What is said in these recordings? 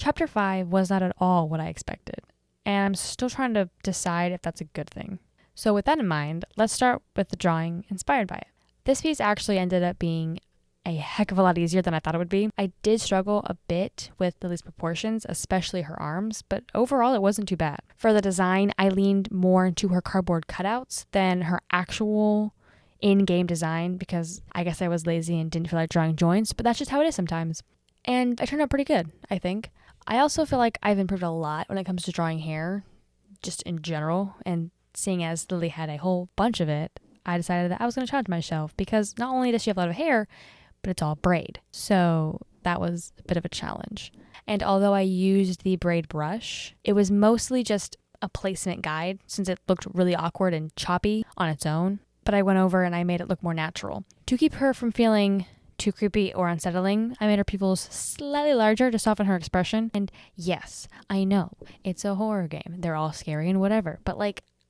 Chapter 5 was not at all what I expected, and I'm still trying to decide if that's a good thing. So with that in mind, let's start with the drawing inspired by it. This piece actually ended up being a heck of a lot easier than I thought it would be. I did struggle a bit with Lily's proportions, especially her arms, but overall it wasn't too bad. For the design, I leaned more into her cardboard cutouts than her actual in-game design because I guess I was lazy and didn't feel like drawing joints, but that's just how it is sometimes. And I turned out pretty good, I think. I also feel like I've improved a lot when it comes to drawing hair, just in general, and seeing as Lily had a whole bunch of it, I decided that I was going to challenge myself because not only does she have a lot of hair, but it's all braid. So that was a bit of a challenge. And although I used the braid brush, it was mostly just a placement guide since it looked really awkward and choppy on its own. But I went over and I made it look more natural. To keep her from feeling too creepy or unsettling, I made her pupils slightly larger to soften her expression. And yes, I know, it's a horror game. They're all scary and whatever. But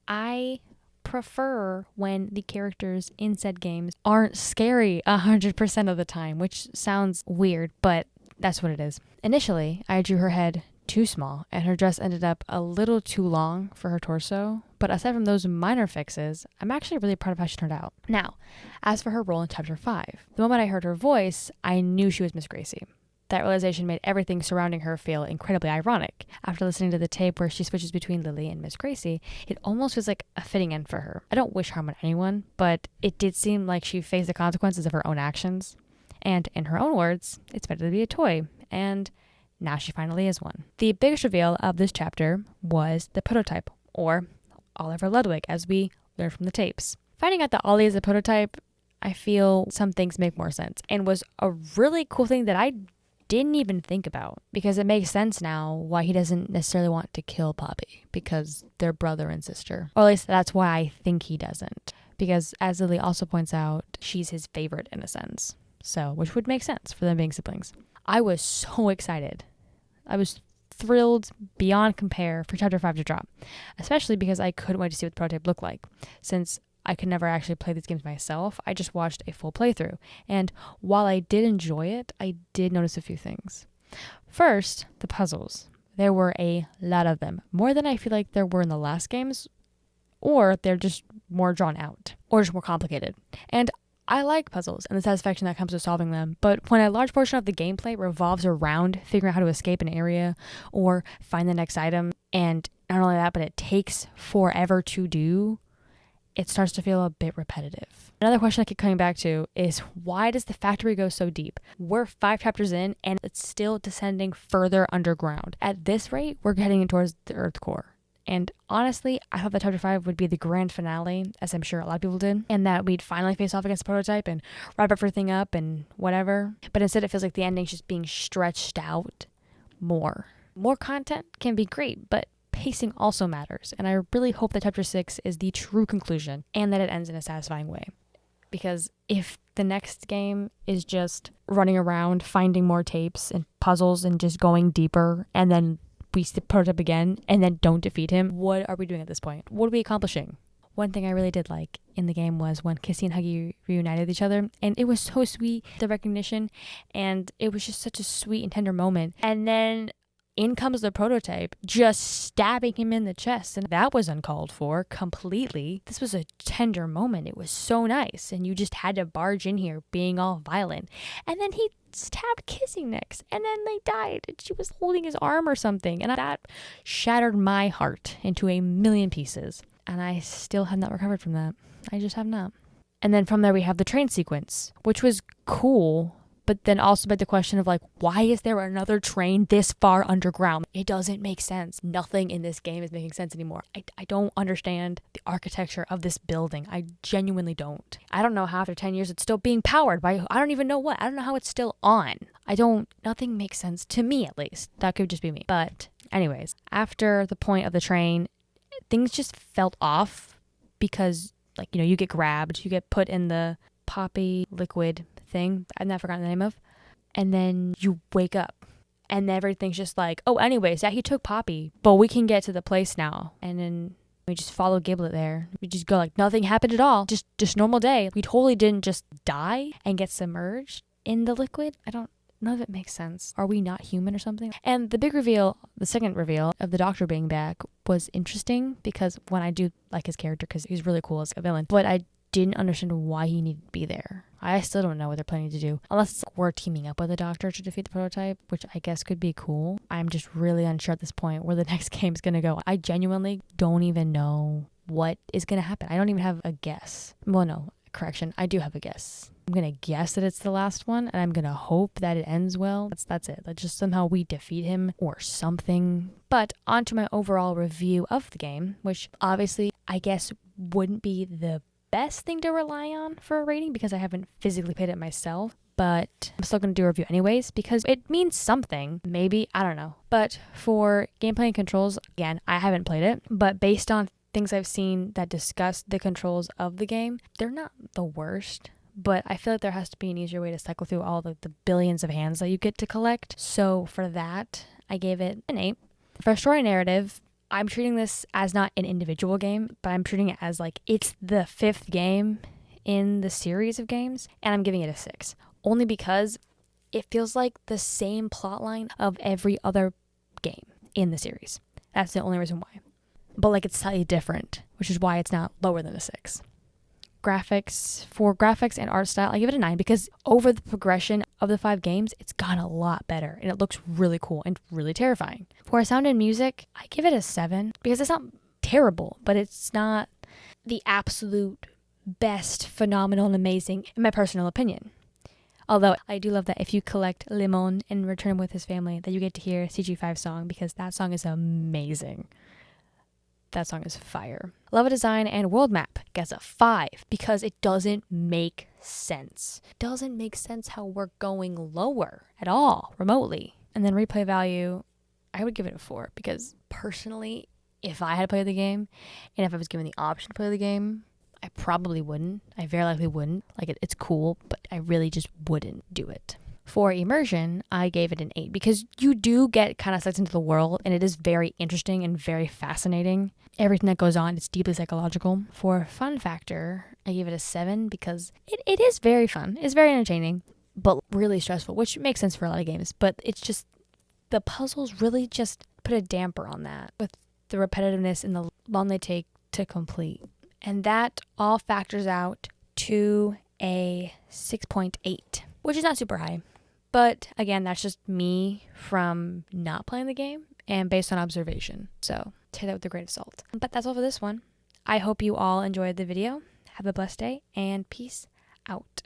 I prefer when the characters in said games aren't scary 100% of the time, which sounds weird, but that's what it is. Initially, I drew her head too small and her dress ended up a little too long for her torso, but aside from those minor fixes, I'm actually really proud of how she turned out. Now, as for her role in Chapter 5, the moment I heard her voice, I knew she was Miss Gracie. That realization made everything surrounding her feel incredibly ironic. After listening to the tape where she switches between Lily and Miss Gracie, it almost feels like a fitting end for her. I don't wish harm on anyone, but it did seem like she faced the consequences of her own actions. And in her own words, it's better to be a toy, and now she finally is one. The biggest reveal of this chapter was the prototype, or Oliver Ludwig, as we learned from the tapes. Finding out that Ollie is a prototype, I feel some things make more sense, and was a really cool thing that I didn't even think about, because it makes sense now why he doesn't necessarily want to kill Poppy, because they're brother and sister. Or at least that's why I think he doesn't, because as Lily also points out, she's his favorite in a sense. So, which would make sense for them being siblings. I was so excited. I was thrilled beyond compare for Chapter 5 to drop, especially because I couldn't wait to see what the prototype looked like. Since I could never actually play these games myself, I just watched a full playthrough. And while I did enjoy it, I did notice a few things. First, the puzzles. There were a lot of them, more than I feel like there were in the last games, or they're just more drawn out, or just more complicated. And I like puzzles and the satisfaction that comes with solving them, but when a large portion of the gameplay revolves around figuring out how to escape an area or find the next item, and not only that, but it takes forever to do, it starts to feel a bit repetitive. Another question I keep coming back to is, why does the factory go so deep? We're 5 chapters in and it's still descending further underground. At this rate, we're heading towards the Earth core. And honestly, I thought that Chapter 5 would be the grand finale, as I'm sure a lot of people did, and that we'd finally face off against the prototype and wrap everything up and whatever. But instead, it feels like the ending's just being stretched out more. More content can be great, but pacing also matters, and I really hope that Chapter 6 is the true conclusion and that it ends in a satisfying way. Because if the next game is just running around, finding more tapes and puzzles and just going deeper, and then we prototype again and then don't defeat him, what are we doing at this point? What are we accomplishing? One thing I really did like in the game was when Kissy and Huggy reunited with each other, and it was so sweet, the recognition, and it was just such a sweet and tender moment. And then in comes the prototype, just stabbing him in the chest, and that was uncalled for completely. This was a tender moment. It was so nice, and you just had to barge in here being all violent. And then he stabbed Kissy next, and then they died, and she was holding his arm or something, and that shattered my heart into a million pieces, and I still have not recovered from that. I just have not. And then from there we have the train sequence, which was cool, but then also begged the question of why is there another train this far underground? It doesn't make sense. Nothing in this game is making sense anymore. I don't understand the architecture of this building. I genuinely don't. I don't know how after 10 years it's still being powered by, I don't even know what. I don't know how it's still on. Nothing makes sense to me, at least. That could just be me. But anyways, after the point of the train, things just felt off because you get grabbed, you get put in the poppy liquid thing I've not forgotten the name of, and then you wake up and everything's just anyways, yeah, he took Poppy, but we can get to the place now. And then we just follow Giblet there. We just go nothing happened at all, just normal day. We totally didn't just die and get submerged in the liquid. none of it makes sense. Are we not human or something? And the big reveal, the second reveal of the Doctor being back was interesting because when I do like his character because he's really cool as a villain, but I didn't understand why he needed to be there. I still don't know what they're planning to do. Unless we're teaming up with the Doctor to defeat the prototype, which I guess could be cool. I'm just really unsure at this point where the next game is going to go. I genuinely don't even know what is going to happen. I don't even have a guess. Well, no, correction. I do have a guess. I'm going to guess that it's the last one, and I'm going to hope that it ends well. That's it. That just somehow we defeat him or something. But on to my overall review of the game, which obviously I guess wouldn't be the best thing to rely on for a rating because I haven't physically played it myself, but I'm still going to do a review anyways because it means something. Maybe, I don't know. But for gameplay and controls, again, I haven't played it, but based on things I've seen that discuss the controls of the game, they're not the worst, but I feel like there has to be an easier way to cycle through all the billions of hands that you get to collect. So for that, I gave it an 8. For story narrative, I'm treating this as not an individual game, but I'm treating it as like it's the 5th game in the series of games, and I'm giving it a 6. Only because it feels like the same plotline of every other game in the series. That's the only reason why. But like it's slightly different, which is why it's not lower than a 6. For graphics and art style, I give it a 9 because over the progression of the 5 games, it's gotten a lot better and it looks really cool and really terrifying. For sound and music, I give it a 7 because it's not terrible, but it's not the absolute best, phenomenal, and amazing in my personal opinion. Although I do love that if you collect Limon and return him with his family, that you get to hear CG5's song because that song is amazing. That song is fire. Level design and world map gets a 5 because it doesn't make sense. It doesn't make sense how we're going lower at all, remotely. And then replay value, I would give it a 4 because personally, if I had played the game and if I was given the option to play the game, I probably wouldn't. I very likely wouldn't. Like it's cool, but I really just wouldn't do it. For immersion, I gave it an 8 because you do get kind of sucked into the world and it is very interesting and very fascinating. Everything that goes on, it's deeply psychological. For fun factor, I gave it a 7 because it is very fun. It's very entertaining, but really stressful, which makes sense for a lot of games. But it's just, the puzzles really just put a damper on that with the repetitiveness and the long they take to complete. And that all factors out to a 6.8, which is not super high. But again, that's just me from not playing the game and based on observation. So take that with a grain of salt. But that's all for this one. I hope you all enjoyed the video. Have a blessed day and peace out.